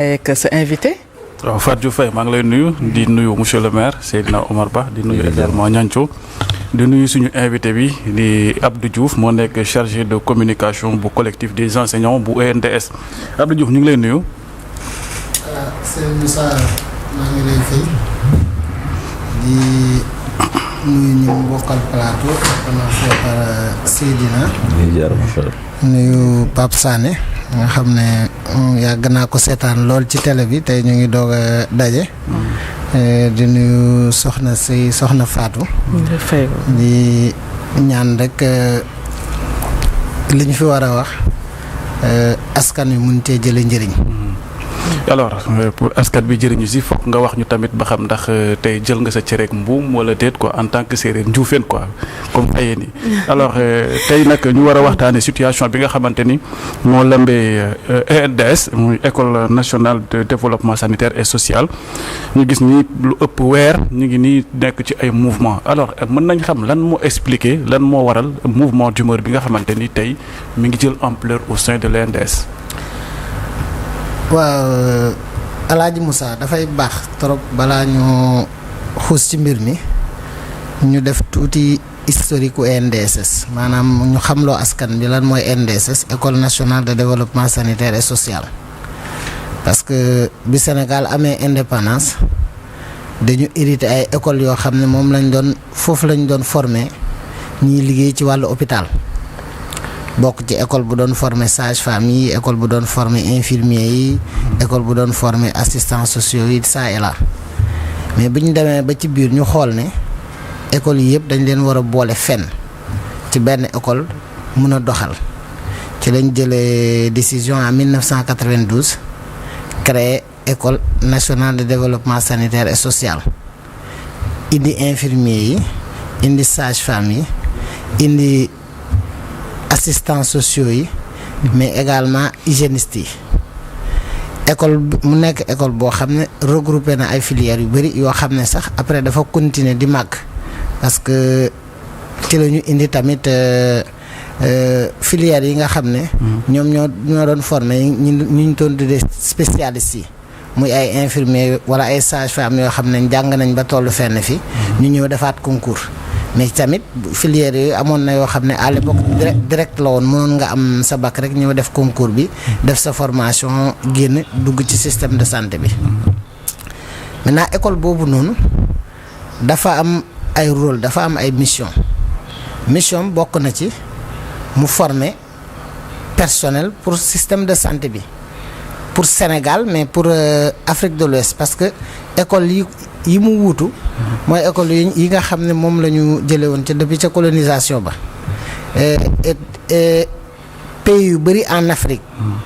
avec sa invité. waaw Fatou Faye maa ngi lay nuyu di nuyu monsieur le maire Seydina Omar Ba di nuyu également Niancho di nuyu suñu invité bi di Abdou Diouf moo nekk chargé de communication bu collectif des enseignants bu ENDS Abdou Diouf ñu ngi lay nuyu. Sëñ Moussa maa ngi lay fay di nuyu ñu bokkal plateau commencé par Seydina nuyu Pape Sané nga xam ne yàgg naa ko seetaan lool ci télé bi tey ñu ngi doog a daje. di nuyu soxna Fatou. di ñaan rek li ñu fi war a wax askan wi mun cee jëlee njëriñ. alors pour askan bi jëriñu si foog nga wax ñu tamit ba xam ndax tey jël nga sa cereeg mbuum wala déet quoi en tant que séeréer njuufeen quoi comme fayee nii alors tey nag ñu war a waxtaanee situation bi nga xamante ni moo lambee ENDS muy école nationale de développement sanitaire et social ñu gis ni lu ëpp weer ñu ngi nii nekk ci ay mouvement alors mën nañ xam lan moo expliquer lan moo waral mouvement d'humeur bi nga xamante ni tey mi ngi jël ampleur au sein de l'ENDS. waaw Alaaji Moussa dafay baax trop balaa ñu xuus ci mbir mi ñu def tuuti historique u ENDSS maanaam ñu xamloo askan bi lan mooy ENDSS école nationale de développement sanitaire et social parce que bi Sénégal amee indépendance dañu hérité ay écoles yoo xam ne moom foofu lañ doon former ñiy liggéey ci wàllu hôpital. bokk ci école bu doon former sage-femme yi école bu doon former infirmier yi école bu doon former assistants sociaux yi ça et là mais bi ñu demee ba ci biir ñu xool ne école yi yëpp dañ leen war a boole fenn ci benn école mun a doxal ci lañ jëlee décision en 1992 créer école nationale de développement sanitaire et social indi infirmier yi indi sage-femme yi indi assistants sociaux yi mais également hygiénistes yi école mu nekk école boo xam ne regroupé na ay filières yu bëri yoo xam ne sax après dafa continuer di màgg parce que ci la ñu indi tamit filières yi nga xam ne ñoom ñoo doon former ñu doon tuddee spécialistes yi muy ay infirmiers wala ay sages-femmes yoo xam ne jàng nañ ba tollu fenn fi ñu ñëw defaat concours mais tamit filière yooyu amoon na yoo xam ne à l'époque direct la woon mënoon nga am sa bac rek ñëw def concours bi def sa formation génn dugg ci système de santé bi maintenant école boobu noonu dafa am ay rôle dafa am ay mission bokk na ci mu former personnel pour système de santé bi pour Sénégal mais pour Afrique de l'Ouest parce que école yi mu wuutu mooy école yi nga xam ne moom la ñu jëlee woon ca depuis ca colonisation ba pays yu bëri en Afrique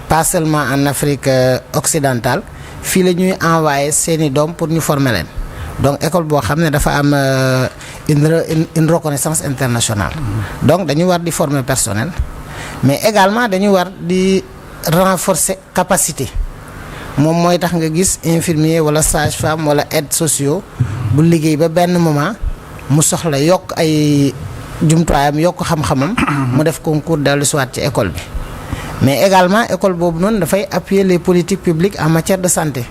pas seulement en Afrique occidentale fii la ñuy envoyé seeni doom pour ñu former leen donc école boo xam ne dafa am une reconnaissance internationale donc dañu war di former personnel mais également dañu war di renforcer capacité moom mooy tax nga gis infirmier wala sage-femme wala aide sociaux bu liggéey ba benn moment mu soxla yokk ay jumtuwaayam yokk xam-xamam mu def concours dellu siwaat ci école bi mais également école boobu noonu dafay appuyer les politiques publiques en matière de santé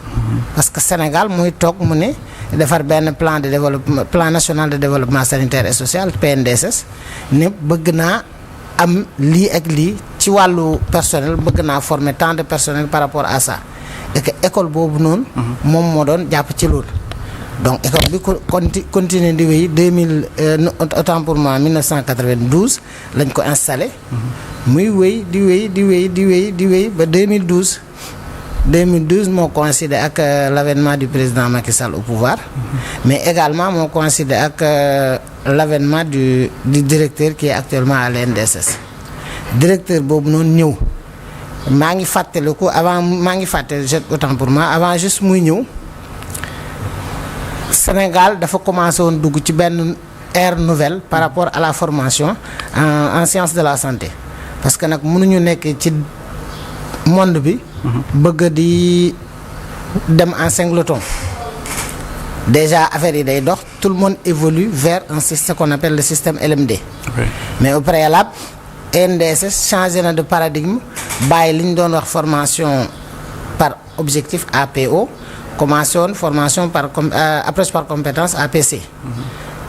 parce que Sénégal muy toog mu ne defar benn plan national de développement sanitaire et social PNDSS ne bëgg naa am lii ak lii ci wàllu personnel bëgg naa former tant de personnel par rapport à ça et que école boobu noonu moom moo doon jàpp ci loolu donc école bi continuer di wéy 2000 autant pour moi 1992 lañ ko installé muy wéy di wéy ba 2012 moo coïncidé ak l'avènement du président Macky Sall au pouvoir mais également moo coïncidé ak l'avènement du directeur qui est actuellement à l'ENDSS directeur boobu noonu ñëw maa ngi fàttaliku autant pour moi avant juste muy ñëw Sénégal dafa commencé woon dugg ci benn ère nouvelle par rapport à la formation en sciences de la santé parce que nag mënuñu nekk ci monde bi bëgg di dem en singleton déjà affaire yi day dox tout le monde évolue vers un système qu'on appelle le système LMD mais au préalable ENDSS changé na de paradigme bàyyi li ñu doon wax formation par objectif APO commencé woon formation par approche par compétence APC.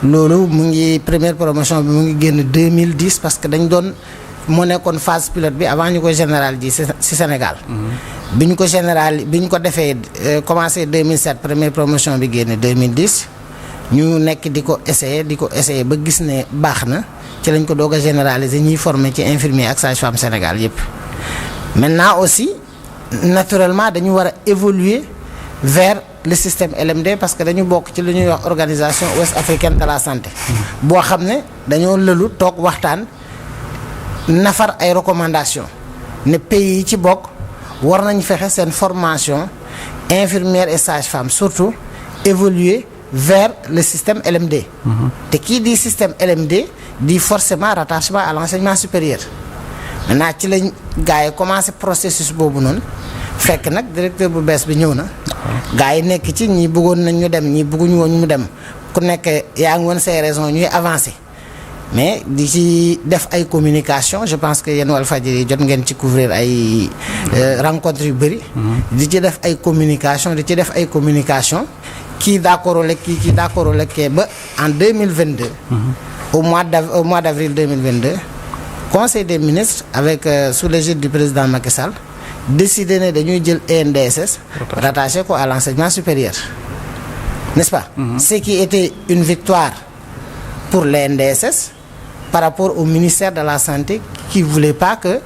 loolu mu ngi première promotion bi mu ngi génn 2010 parce que dañ doon moo nekkoon phase pilote bi avant ñu ko généraliser ci Sénégal. bi ñu ko defee commencé 2007 première promotion bi génn 2010 ñu nekk di ko essayer ba gis ne baax na ci lañ ko doog a généraliser ñiy former ci infirmier ak sage-femme Sénégal yépp. maintenant aussi naturellement dañu war a évoluer vers le système LMD parce que dañu bokk ci li ñuy wax organisation ouest africaine de la santé. boo xam ne dañoo lëlu toog waxtaan nafar ay recommandations ne pays yi ci bokk war nañ fexe seen formation infirmière et sage-femme surtout évoluer vers le système LMD. te kii di système LMD di forcément rattachement à l'enseignement supérieur. maintenant ci lañ gars yi commencé processus boobu noonu fekk nag directeur bu bees bi ñëw na. gars yi nekk ci ñii bëggoon nañ ñu dem ñii bëgguñu woon ñu dem ku nekk yaa ngi woon say raisons ñuy avancer mais di ci def ay communication je pense que yéen Walfadjri jot ngeen ci couvrir ay rencontres yu bëri. di ci def ay communication kii d'accord wala kii d'accord wala kii ba en 2022. au mois d'avril 2022 conseil des ministres avec sous l'égide du président Macky Sall décidé ne dañuy jël ENDSS rattaché ko à l'enseignement supérieur, n'est-ce pas? Ce qui était une victoire pour l'ENDSS par rapport au ministère de la santé qui voulait pas que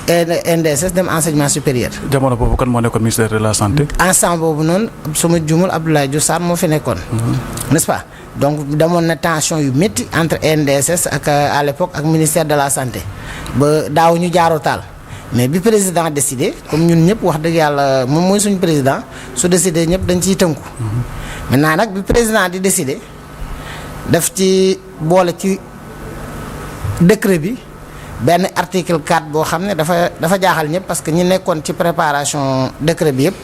NDSS dem enseignement supérieur. jamono boobu kan moo nekkoon ministère de la santé. ensemble boobu noonu suma jumul Abdoulaye Diouf Sarr moo fi nekkoon. n'est-ce pas donc demoon na tension yu métti entre NDSS ak à l'époque ak ministère de la santé ba daaw ñu jaaroo taal mais bi président décidé comme ñun ñëpp wax dëgg yàlla moom mooy suñu président su décidé ñëpp dañ ciy tënku. maintenant nag bi président di décidé daf ci boole ci décret bi. benn article 4 boo xam ne dafa jaaxal ñëpp parce que ñi nekkoon ci préparation décret bi yëpp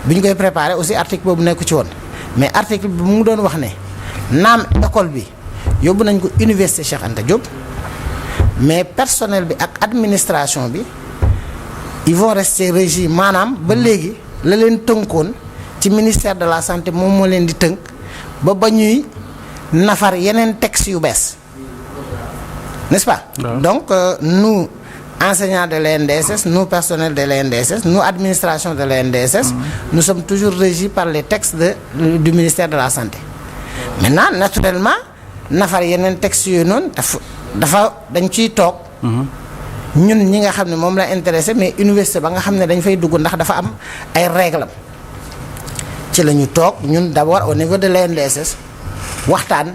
bi ñu koy préparer aussi article boobu nekku ci woon mais article bi mu doon wax ne naam école bi yóbbu nañ ko université Cheikh Anta Diop mais personnel bi ak administration bi ils vont rester régis maanaam ba léegi la leen tënkoon ci ministère de la santé moom moo leen di tënk ba ñuy nafar yeneen textes yu bees. N'est-ce pas? Donc, nous, enseignants de l'ENDSS, nous, personnels de l'ENDSS, nous, administration de l'ENDSS, nous sommes toujours régis par les textes du ministère de la Santé. Maintenant, naturellement, nafar yeneen textes yooyu noonu dañ ciy toog ñun ñi nga xam ne moom la intéressé mais université ba nga xam ne dañ fay dugg ndax dafa am ay règles ci la ñu toog ñun d'abord au niveau de l'ENDSS waxtaan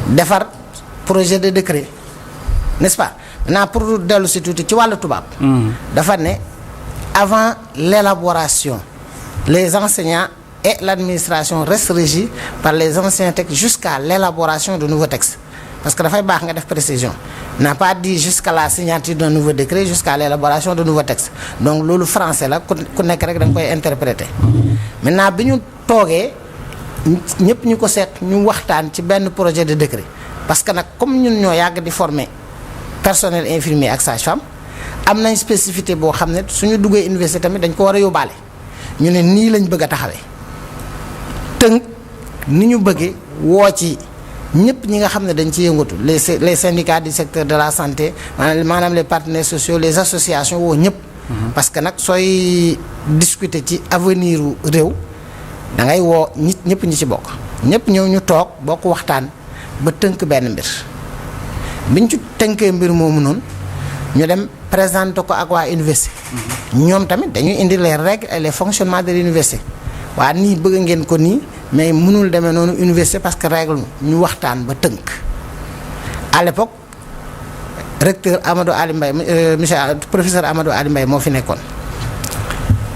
defar projet de décret, n'est-ce pas? Maintenant pour dellu si tuuti ci wàllu tubaab. dafa ne avant l'élaboration les enseignants et l'administration restent régis par les anciens textes jusqu'à l'élaboration de nouveaux textes parce que dafay baax nga def précision n'a pas dit jusqu'à la signature d'un nouveau décret jusqu'à l'élaboration de nouveaux textes donc loolu français la ku nekk rek da nga koy interpréter. maintenant bi ñu toogee ñëpp ñu ko seet ñu waxtaan ci benn projet de décret. parce que nag comme ñun ñoo yàgg di former personnel infirmier ak sage-femme am nañ spécificité boo xam ne suñu duggee université tamit dañ ko war a yóbbaale ñu ne nii lañ bëgg a taxawee tënk ni ñu bëggee woo ci ñëpp ñi nga xam ne dañ ci yëngatu les syndicats du secteur de la santé maanaam les partenaires sociaux les associations woo ñëpp. parce que nag sooy discuter ci avenir u réew da ngay woo ñëpp ñi ci bokk ñëpp ñëw ñu toog bokk waxtaan. ba tënk benn mbir biñ ci tënkee mbir moomu noonu ñu dem présenter ko ak waa université. ñoom tamit dañuy indi les règles et les fonctionnements de l'université waa nii bëgg ngeen ko nii mais mënul demee noonu université parce que règle ñu waxtaan ba tënk. à l'époque recteur Amadou Ali Mbaye monsieur professeur Amadou Ali Mbaye moo fi nekkoon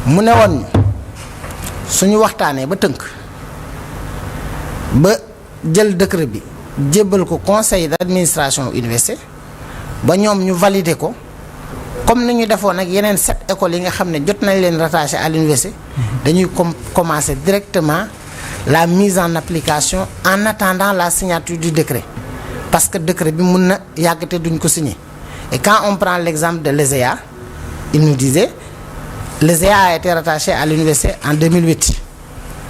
mu ne woon suñu waxtaanee ba tënk ba jël décret bi. jébbal ko conseil d'administration université ba ñoom ñu valider ko comme ni ñu defoon ak yeneen 7 écoles yi nga xam ne jot nañ leen rattaché à l'université dañuy commencer directement la mise en application en attendant la signature du décret parce que décret bi mun na yàgg te duñ ko signer et quand on prend l'exemple de l'ESEA il nous disait le GA a été rattaché à l'université en 2008.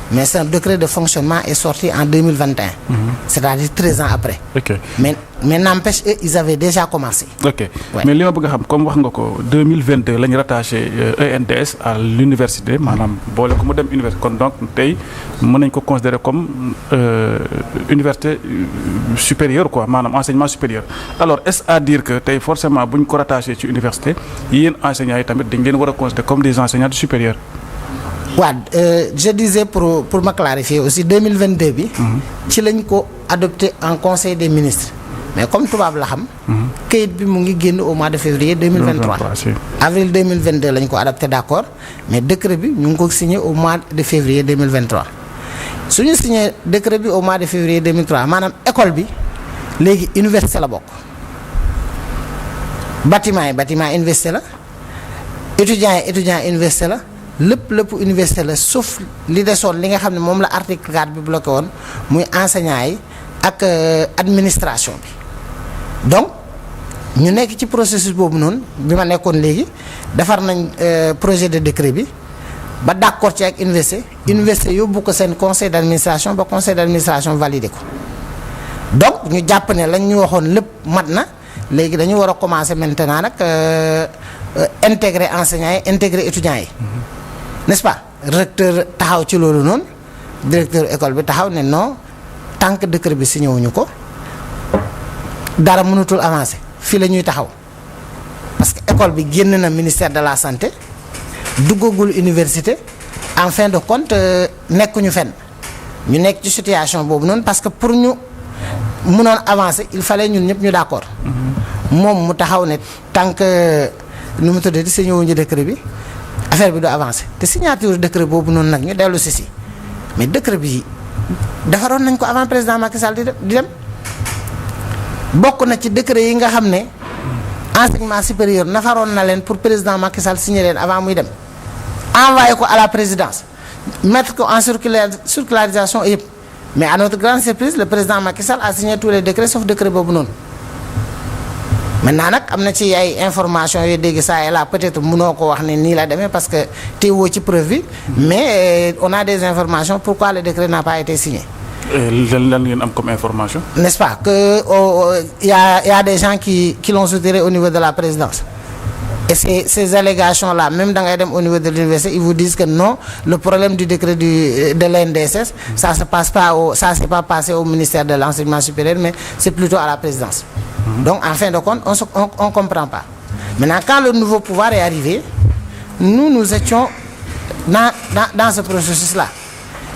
Mais son décret de fonctionnement est sorti en 2021. C'est-à-dire 13 ans après. ok Mais n'empêche, eux, ils avaient déjà commencé. ok Ouais. mais li ma bëgg a xam comme wax nga ko 2022 la ñu rattaché ENDS à l'université maanaam boole ko mu dem université kon donc tey mën nañ ko considérer comme université supérieure quoi maanaam enseignement supérieur alors est-ce à dire que tey forcément bu ñu ko rattaché ci université yéen enseignants yi tamit dañ leen war a considérer comme des enseignants supérieurs. waaw je disais pour ma clarifier aussi 2022 bi. ci lañ ko adopté en conseil des ministres. mais comme tubaab la xam. kayit bi mu ngi génn au mois de février 2023. si. avril 2022 lañ ko adopté d'accord mais décret bi ñu ngi ko signé au mois de février 2023. su ñu signé décret bi au mois de février 2003 maanaam école bi léegi université la bokk. bâtiment université la étudiants université la. lépp université la sauf li desoon li nga xam ne moom la article 4 bi bloqué woon muy enseignants yi ak administration bi donc ñu nekk ci processus boobu noonu bi ma nekkoon léegi defar nañ projet de décret bi ba d'accord ci ak université yóbbu ko seen conseil d'administration ba conseil d'administration validé ko donc ñu jàpp ne lañ ñu waxoon lépp mat na léegi dañu war a commencer maintenant nag intégrer enseignants yi intégrer étudiants yi. N'est-ce pas recteur taxaw ci loolu noonu directeur école bi taxaw ne non tant que décret bi signé wuñu ko dara mënatul avancer fii la ñuy taxaw parce que école bi génn na ministère de la santé duggagul université en fin de compte nekkuñu fenn ñu nekk ci situation boobu noonu parce que pour ñu mënoon avancer il fallait ñun ñëpp ñu d'accord moom mu taxaw ne tant que nu mu tuddee di signé wuñu décret bi. affaire bi du avancé te signature décret boobu noonu nag ñu dellu si mais décret bi defaroon nañ ko avant président Macky Sall di dem bokk na ci décret yi nga xam ne enseignement supérieur nafaroon na leen pour président Macky Sall signer leen avant muy dem envoyé ko à la présidence mettre ko en circularisation yëpp mais à notre grande surprise le président Macky Sall a signé tous les décrets sauf décret boobu noonu. maintenant nag am na ci ay information yooyu dégg ça et là peut-être mënoo ko wax ne nii la demee parce que teewoo ci preuve bi mais on a des informations pourquoi le décret n'a pas été signé. lan ngeen am comme information. N'est-ce pas que y a des gens qui l'ont soutiré au niveau de la présidence et ces allégations là même da ngay dem au niveau de l'université ils vous disent que non le problème du décret de l'ENDSS ça s'est pas passé au ministère de l'enseignement supérieur mais c'est plutôt à la présidence. Donc en fin de compte on comprend pas. Maintenant quand le nouveau pouvoir est arrivé nous étions dans ce processus là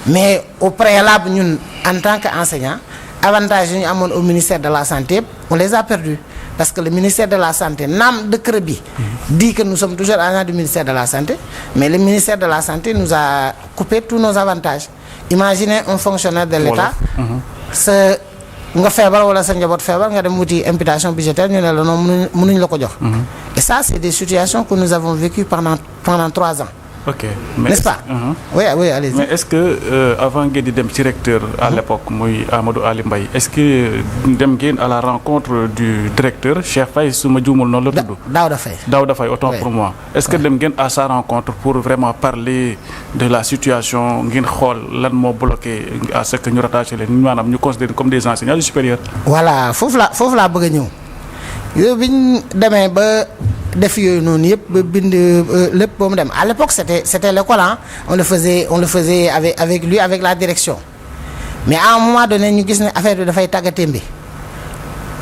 mais au préalable ñun en tant qu'enseignants avantages yi ñu amoon au ministère de la santé on les a perdus parce que le ministère de la santé naam décret bi dit que nous sommes toujours agents du ministère de la santé mais le ministère de la santé nous a coupé tous nos avantages. Imaginez un fonctionnaire de l'État nga feebar wala sa njaboot feebar nga dem wuti imputation budgétaire ñu ne la non mënuñ la ko jox. Et ça c'est des situations que nous avons vécues pendant 3 ans. ok n'est-ce pas. oui allez-y. mais est-ce que avant ngeen di dem ci recteur à l'époque muy Amadou Ali Mbaye est-ce que dem ngeen à la rencontre du directeur Cheikh Faye su ma juumul noonu la tudd. Daouda Faye autant pour moi. est-ce que dem ngeen à sa rencontre pour vraiment parler de la situation ngeen xool lan moo bloqué à ce que ñu rattaché leen maanaam ñu considérer comme des enseignants supérieurs. voilà foofu laa bëgg a ñëw yow bi ñu demee ba. def yooyu noonu yëpp ba bind lépp ba mu dem à l'époque c'était l'école on le faisait avec lui avec la direction mais à un moment donné ñu gis ne affaire bi dafay tàggatémbe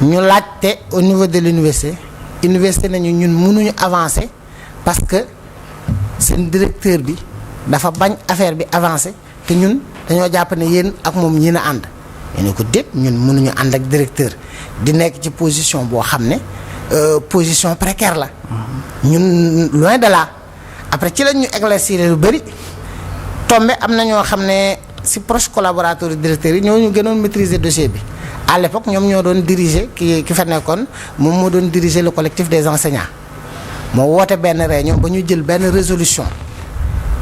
ñu laajte au niveau de université nañu ñun mënuñu avancer parce que seen directeur bi dafa bañ affaire bi avancer te ñun dañoo jàpp ne yéen ak moom ñi na ànd ñu ne ko déet ñun mënuñu ànd ak directeur di nekk ci position boo xam ne position précaire la ñun loin de là après ci lañ ñu éclaircir lu bari tombé am na ñoo xam ne si proche collaborateur directeur yi ñoo ñu gënoon maîtriser dossier bi à l'époque ñoom ñoo doon diriger ki fa nekkoon moom moo doon diriger le collectif des enseignants moo woote benn réunion ba ñu jël benn résolution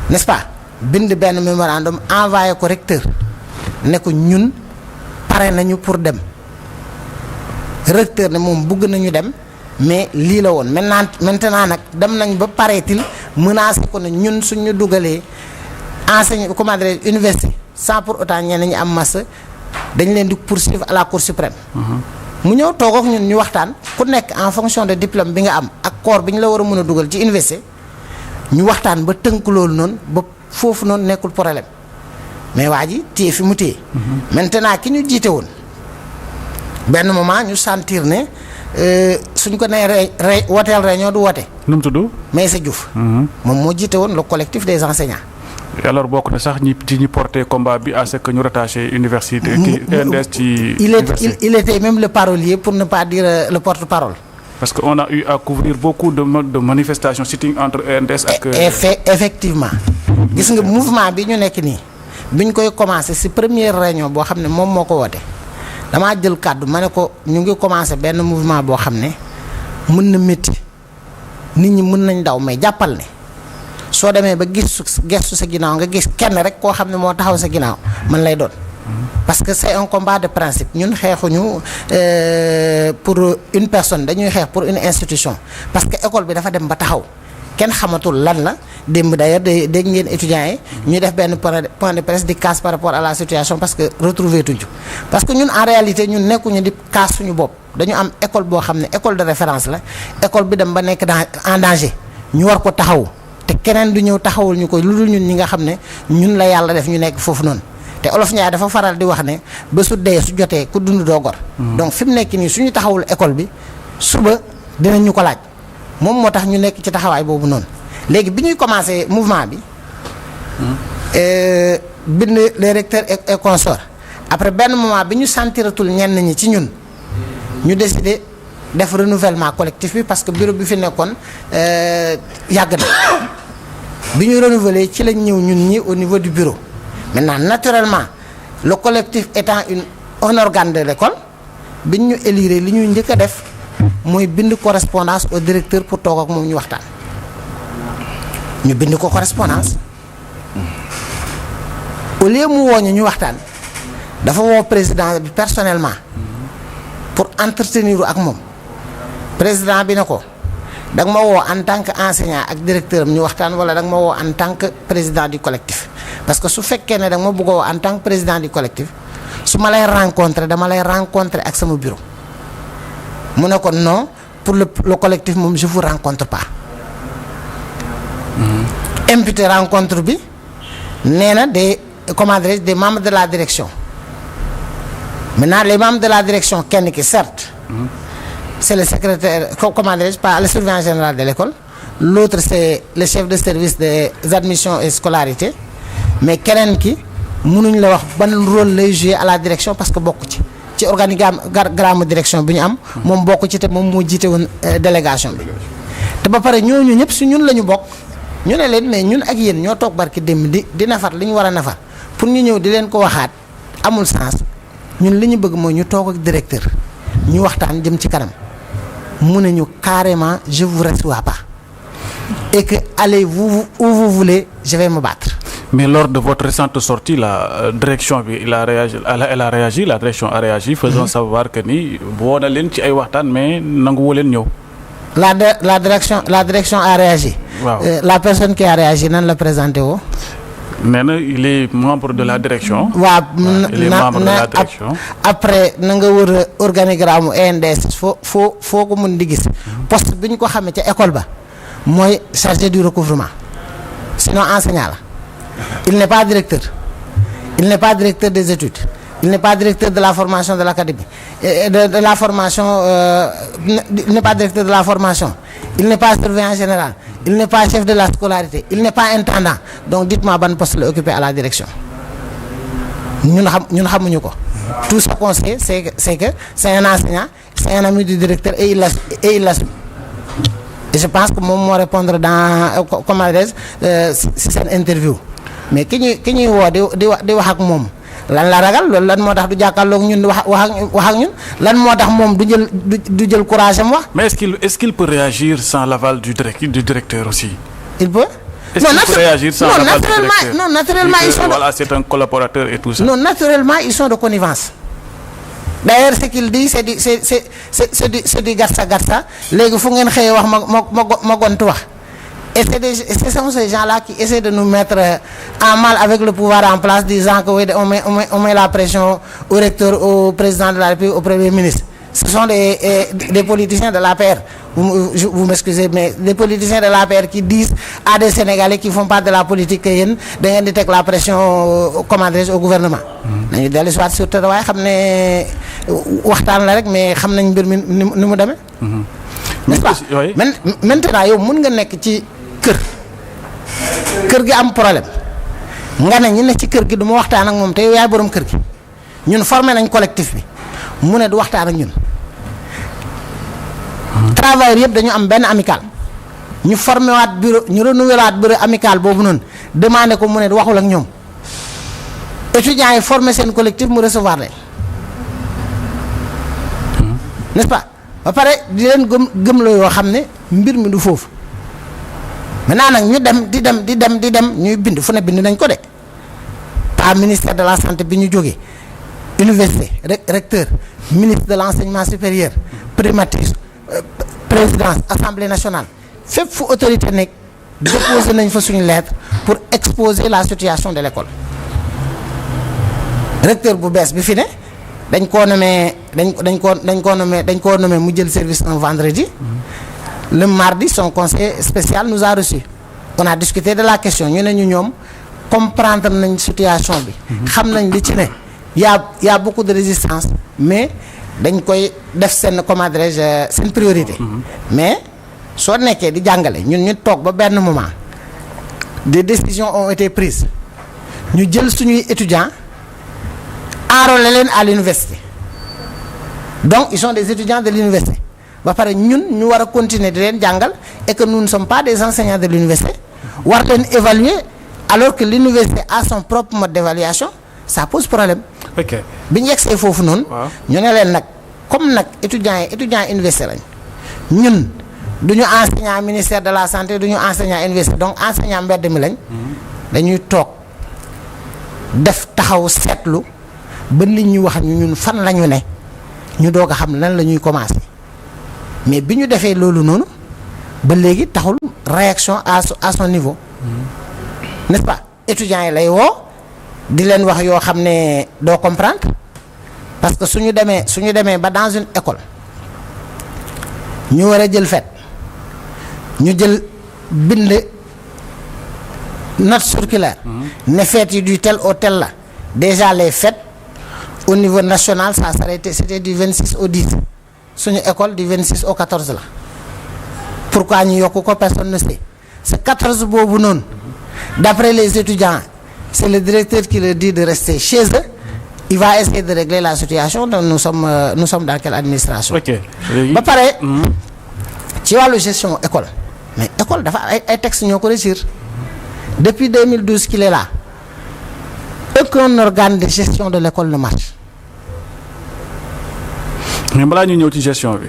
n'est-ce pas bind benn mémorandum envoyé ko recteur ne ko ñun pare nañu pour dem recteur ne moom bëgg nañu dem mais lii la woon maintenant nag dem nañ ba pareetil menacé ko ne ñun suñu dugalee enseigne comment dire université sans pour autant ñenn ñi am masse dañ leen di poursuivre à la Cour suprême. mu ñëw toog ak ñun ñu waxtaan ku nekk en fonction de diplôme bi nga am ak corps bi ñu la war a mën a dugal ci université ñu waxtaan ba tënk loolu noonu ba foofu noonu nekkul problème mais waa ji téye fi mu téye. maintenant ki ñu jiite woon benn moment ñu sentir ne suñ ko nee wooteel réunion du woote. nu mu tudd. Meïssa Diouf. moom moo jiite woon le collectif des enseignants. alors bokk na sax ñi porté combat bi à ce que ñu rattaché université. ENDS ci université. il était même le parolier pour ne pas dire le porte-parole. parce que on a eu à couvrir beaucoup de manifestations sitting entre ENDS ak. effectivement. gis nga mouvement bi ñu nekk nii biñ koy commencé ci première réunion boo xam ne moom moo ko woote damaa jël kàddu ma ne ko ñu ngi commencé benn mouvement boo xam ne mën na métti nit ñi mën nañ daw mais jàppal ne. soo demee ba gestu sa ginnaaw nga gis kenn rek koo xam ne moo taxaw sa ginnaaw man lay doon parce que c'est un combat de principe ñun xeexuñu pour une personne dañuy xeex pour une institution parce que école bi dafa dem ba taxaw kenn xamatul lan la démb d'ailleurs dégg ngeen étudiants yi ñu def benn point de presse di casse par rapport à la situation parce que retrouvé tuñ parce que ñun en réalité ñun nekkuñu di casse suñu bopp dañu am école boo xam ne école de référence la école bi dem ba nekk en danger ñu war ko taxaw te keneen du ñëw taxawul ñu ko lu dul ñun ñi nga xam ne ñun la yàlla def ñu nekk foofu noonu te Olof Ndiaye dafa faral di wax ne ba su dee su jotee ku dund doo gor. donc fi mu nekk nii suñu taxawul école bi suba dinañ ñu ko laaj moom moo tax ñu nekk ci taxawaay boobu noonu léegi bi ñuy commencé mouvement bi bind les recteurs et consorts après benn moment bi ñu sentiratul ñenn ñi ci ñun ñu décidé def renouvellement collectif bi parce que bureau bi fi nekkoon yàgg na bi ñu renouveler ci lañ ñëw ñun ñi au niveau du bureau maintenant naturellement le collectif étant un organe de l'école bi ñu élire li ñuy njëkk a def mooy bind correspondance au directeur pour toog ak moom ñu waxtaan ñu bind ko correspondance au lieu mu woo ñu waxtaan dafa woo président bi personnellement pour entretenir ak moom président bi ne ko da nga ma woo en tant que enseignant ak directeur am ñu waxtaan wala da nga ma woo en tant que président du collectif parce que su fekkee ne da nga ma bëgg a woo en tant que président du collectif su ma lay rencontrer dama lay rencontrer ak sama bureau mu ne ko non pour le collectif moom je vous rencontre pas. imputé rencontre bi nee na des comment dirais-je des membres de la direction maintenant les membres de la direction kenn ki certes. c'est le secrétaire comment dirais-je pas le surveillant général de l'école l'autre c'est le chef de service des admissions et scolarité mais keneen ki mënuñ la wax ban rôle lay jouer à la direction parce que bokk ci organigramme direction bi ñu am moom bokk ci te moom moo jiite woon délégation bi te ba pare ñooñu ñëpp si ñun la ñu bokk ñu ne leen mais ñun ak yéen ñoo toog barki démb di nafar li ñu war a nafar pour ñu ñëw di leen ko waxaat amul sens ñun li ñu bëgg mooy ñu toog ak directeur ñu waxtaan jëm ci kanam mu ne ñu carrément je vous reçois pas et que allez vous où vous voulez je vais me battre. Mais lors de votre récente sortie la direction bi elle a réagi la direction a réagi faisant savoir que ni woo na leen ci ay waxtaan mais nanguwoo leen ñëw. la direction a réagi. waaw la personne qui a réagi nan la présenté woo. nee na il est membre de la direction. waaw il est membre de la direction. après na nga wër organigramme ENDS foo ko mën di gis. poste bi ñu ko xamee ca école ba mooy chargé du recouvrement sinon enseignant la. il n'est pas directeur il n'est pas directeur des études il n'est pas directeur de la formation de l'académie de la formation il n'est pas directeur de la formation il n'est pas surveillant général il n'est pas chef de la scolarité il n'est pas intendant donc dites-moi ban poste la occupé à la direction ñun xamuñu ko tout ce qu'on sait c'est que c'est un enseignant c'est un ami du directeur et il l'assume et je pense que moom moo répondre dans comment dirais-je si seen interview mais ki ñuy woo di wax ak moom lan la ragal loolu lan moo tax du jàkkaarloog ñun di wax ak ñun lan moo tax moom du jël courage am wax. mais est-ce qu'il peut réagir sans l'aval du directeur aussi. il peut. Est-ce qu'il peut réagir sans l'aval du directeur? Non, naturellement ils sont voilà, c'est un collaborateur et tout ça. Non, naturellement ils sont de connivence. d'ailleurs ce qu'il dit c'est du gatsa léegi fu ngeen xëyee wax ma gontu wax. Et ce sont ces gens-là qui essaient de nous mettre en mal avec le pouvoir en place, disant que oui, on met la pression au recteur, au président de la République, au Premier ministre. Ce sont des politiciens de l'APR, vous m'excusez, mais des politiciens de l'APR qui disent à des Sénégalais qui font pas de la politique que yéen da ngeen di teg la pression comment dirais-je au gouvernement. nañu dellu si waat sur terrain waaye xam ne waxtaan la rek mais xam nañ mbir mi ni mu demee. n'est-ce pas maintenant yow mun nga nekk ci kër gi am problème nga ne ñu ne ci kër gi du ma waxtaan ak moom te yow yaay borom kër gi ñun formé nañ collectif bi mu ne du waxtaan ak ñun. travailleurs yëpp dañu am benn amical ñu formé waat bureau ñu renouvelé waat bureau amical boobu noonu demandé ko mu ne du waxul ak ñoom étudiants yi formé seen collectif mu recevoir leen n'est-ce pas ba pare di leen gëm la yoo xam ne mbir mi du foofu. maintenant nag ñu dem di dem ñuy bind fu ne bind nañ ko de par ministère de la santé bi ñu jógee université recteur ministre de l'enseignement supérieur primature présidence assemblée nationale fépp fu autorité nekk déposé nañ fa suñu lettre pour exposer la situation de l'école. recteur bu bees bi fi ne dañ koo nommé mu jël service un vendredi. Le mardi, son conseil spécial nous a reçus. On a discuté de la question. Nous avons comprendre la situation. Nous savons qu'il y a beaucoup de résistance, mais nous avons une priorité. Mais, si on est dit que nous moment, des décisions ont été prises. Nous avons des étudiants enrôlés à l'université. Donc, ils sont des étudiants de l'université. Ba pare ñun ñu war a continuer di leen jàngal et que nous ne sommes pas des enseignants de l'université war leen évaluer alors que l'université a son propre mode d'évaluation ça pose problème. ok bi ñu yegsee foofu noonu. ñu ne leen nag comme nag étudiants université lañ ñun duñu enseignant ministère de la santé duñu enseignant université donc enseignant mbedd mi lañ. dañuy toog def taxaw seetlu ba li ñuy wax ñun fan la ñu ne ñu doog a xam lan la ñuy commencer. mais bi ñu defee loolu noonu ba léegi taxul réaction à son niveau. n'est-ce pas étudiants yi lay woo di leen wax yoo xam ne doo comprendre parce que suñu demee ba dans une école ñu war a jël fête ñu jël bind note circulaire. ne fête yi du tel au tel la déjà les fêtes au niveau national ça s'arrêtait c'était du 26 au 10. suñu école du 26 au 14 la pourquoi ñu yokk ko personne ne sait c'est 14 boobu noonu d'après les étudiants c'est le directeur qui leur dit de rester chez eux il va essayer de régler la situation donc nous sommes dans quelle administration. ok ba pare ci wàllu gestion école mais école dafa ay textes ñoo ko régir depuis 2012 qu'il est là aucun organe de gestion de l'école ne marche. mais balaa ñu ñëw ci gestion bi.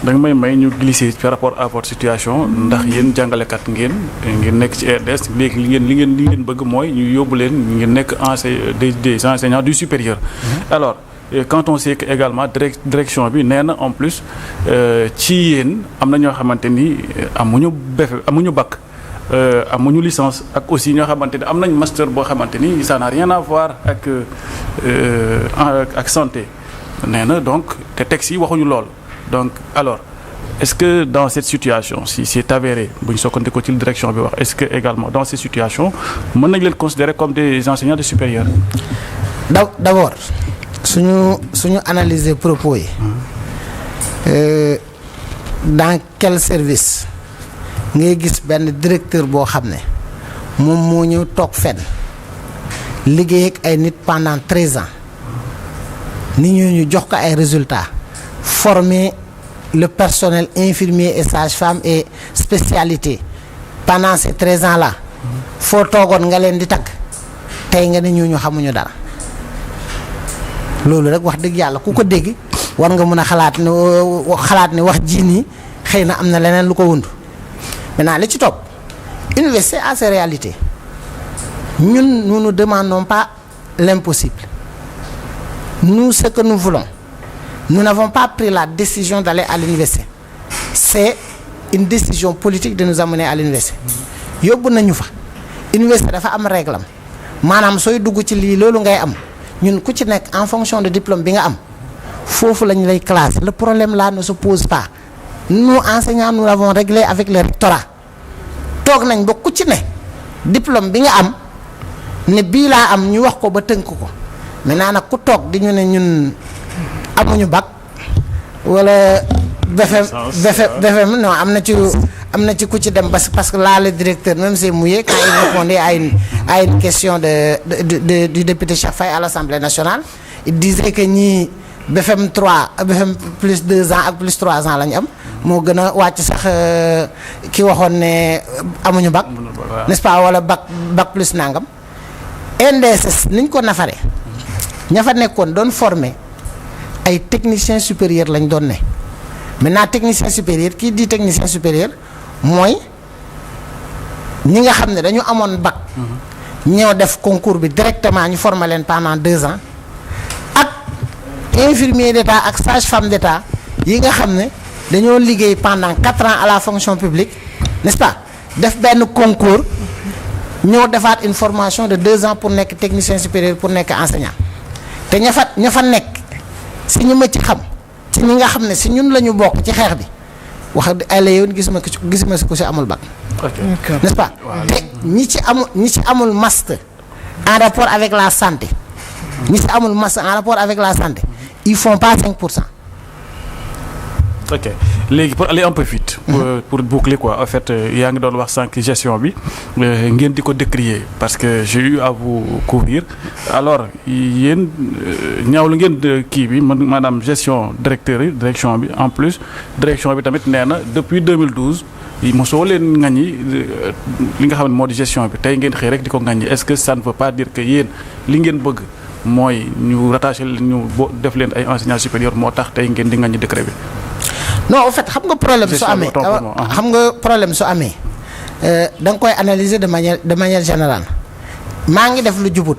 da nga may ñu glisser par rapport à votre situation ndax yéen jàngalekat ngeen nekk ci RDS léegi li ngeen bëgg mooy ñu yóbbu leen ngeen nekk des enseignants du supérieur. alors quand on sait que également direction bi nee na en plus ci yéen am na ñoo xamante ni amuñu bac amuñu licence ak aussi ñoo xamante ni am nañ master boo xamante ni ça n'a rien à voir ak santé. nee na donc te textes yi waxuñu lool donc alors est-ce que dans cette situation si c'est avéré bu ñu sokkante ko ci direction bi wax est-ce que également dans ces situations mën nañ leen considérer comme des enseignants de supérieur. d'abord suñu analyser propos yi dans quel service ngay gis benn directeur boo xam ne moom moo ñëw toog fenn liggéey ak ay nit pendant 13 ans. nit ñu jox ko ay résultats former le personnel infirmier et sage-femme et spécialité pendant ces 13 ans là foo toogoon nga leen di tagg tey nga ne ñu xamuñu dara loolu rek wax dëgg yàlla ku ko dégg war nga mën a xalaat ne wax ji nii xëy na am na leneen lu ko wund. maintenant li ci topp université a ses réalités nous ne demandons pas l'impossible. Nous, ce que nous voulons, nous n'avons pas pris la décision d'aller à l'université. C'est une décision politique de nous amener à l'université. yóbbu nañu fa université dafa am règle am maanaam sooy dugg ci lii loolu ngay am ñun ku ci nekk en fonction de diplôme bi nga am foofu lañ lay classer. Le problème là ne se pose pas. Nous enseignants nous l'avons réglé avec le rectorat. toog nañ ba ku ci ne diplôme bi nga am ne bii laa am ñu wax ko ba tënk ko maintenant nag ku toog di ñu ne ñun amuñu bac wala BFM non am na ci ku ci dem parce que là le directeur même s'est mouillé quand il répondait à une question du député Cheikh Faye à l'Assemblée nationale. Il disait que ñii BFM 3 BFM plus 2 ans ak plus 3 ans la ñu am moo gën a wàcc sax ki waxoon ne amuñu bac n'est-ce pas wala bac plus nangam. NDSS niñ ko nafaree ña fa nekkoon doon former ay techniciens supérieurs lañ doon ne maintenant technicien supérieur kii di technicien supérieur mooy ñi nga xam ne dañu amoon bac ñëw def concours bi directement ñu former leen pendant 2 ans ak infirmier d'état ak sage-femme d'état yi nga xam ne dañoo liggéey pendant 4 ans à la fonction publique n'est-ce pas def benn concours ñëw defaat une formation de 2 ans pour nekk technicien supérieur pour nekk enseignant te ña fa nekk si ñu ma ci xam ci ñi nga xam ne si ñun la ñu bokk ci xeex bi wax ay la yow gisuma si ku si amul bac. n'est-ce pas te ñi ci amul master en rapport avec la santé ñi ci amul master en rapport avec la santé ils font pas 5%. ok léegi pour aller un peu vite. pour boucler quoi en fait yaa ngi doon wax sànq gestion bi ngeen di ko décrier parce que j'ai eu à vous couvrir alors yéen ñaawlu ngeen kii bi maanaam gestion direction bi en plus direction bi tamit nee na depuis 2012 mosoo leen ŋaññi li nga xam ne moo di gestion bi tey ngeen xëy rek di ko ŋaññi est-ce que ça ne veut pas dire que yéen li ngeen bëgg mooy ñu rattaché ñu def leen ay enseignants supérieurs moo tax tey ngeen di ŋaññi décret bi. non en fait xam nga problème su amee da nga koy analyser de manière générale maa ngi def lu jubut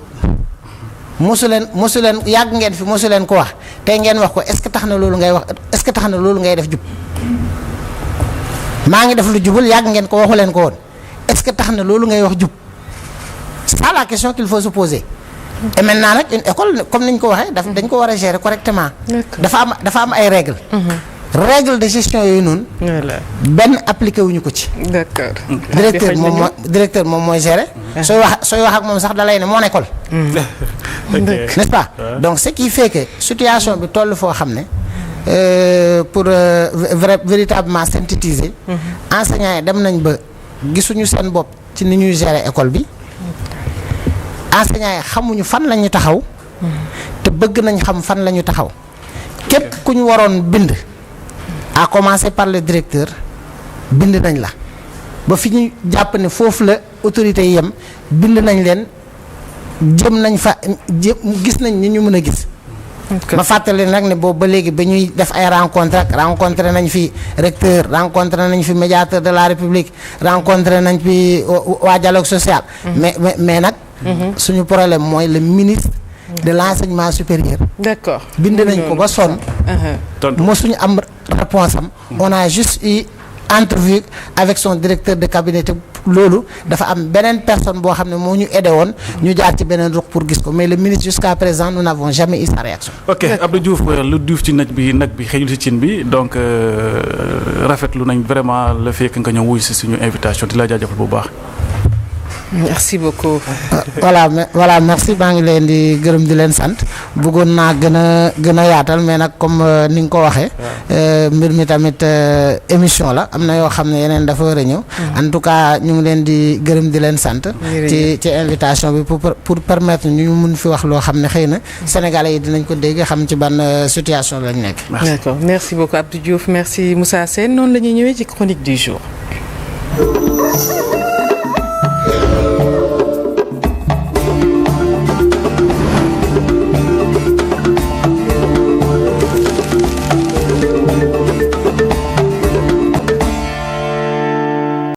mosu leen yàgg ngeen fi mosu leen ko wax tey ngeen wax ko est-ce que tax na loolu ngay wax est-ce que tax na loolu ngay def jub maa ngi def lu jubul yàgg ngeen ko waxu leen ko woon est-ce que tax na loolu ngay wax jub c'est ça la question qu'il faut se poser. et maintenant nag une école comme ni ñu ko waxee dañ ko war a gérer correctement. dafa am ay règles. règle de gestion yooyu noonu. benn appliqué wuñu ko ci. d'accord. directeur moom mooy gérer. sooy wax ak moom sax da lay ne mon école. n'est-ce pas donc ce qui fait que situation bi toll foo xam ne pour véritablement synthétiser. enseignants yi dem nañ ba gisuñu seen bopp ci ni ñuy gérer école bi. enseignants yi xamuñu fan la ñu taxaw. te bëgg nañ xam fan la ñu taxaw. képp ku ñu waroon bind. à commencer par le directeur bind nañ la ba fi ñu jàpp ne foofu la autorité yi yem bind nañ leen jëm nañ fa gis nañ ni ñu mën a gis. ma fàttali nag ne boobu ba léegi ba ñuy def ay rencontré nañ fi recteur rencontré nañ fi médiateur de la République rencontré nañ fi waa dialogue social. mais nag. suñu problème mooy le ministre. de l'enseignement supérieur. D'accord. bind nañ ko ba sonn. mosuñu am réponse am. on a juste eu entrevue avec son directeur de cabinet loolu dafa am beneen personne boo xam ne moo ñu aidé woon. ñu jaar ci beneen ruq pour gis ko mais le ministre jusqu'à présent nous n'avons jamais eu sa réaction. ok Abdou Diouf lu duuf ci nag bi xëyul ci cin bi donc rafetlu nañ vraiment le fait que nga ñëw wuy si suñu invitation di la jaajëfal bu baax. merci beaucoup. voilà merci maa ngi leen di gërëm di leen sant bëggoon naa gën a yaatal mais nag comme ni nga ko waxee. mbir mi tamit émission la am na yoo xam ne yeneen dafa war a ñëw. en tout cas ñu ngi leen di gërëm di leen sant. ci invitation bi pour permettre ñu mun fi wax loo xam ne xëy na Sénégalais yi dinañ ko dégg xam ci ban situation lañ nekk. d'accord merci beaucoup Abdou Diouf merci Moussa Sène noonu la ñuy ñëwee ci chronique du jour.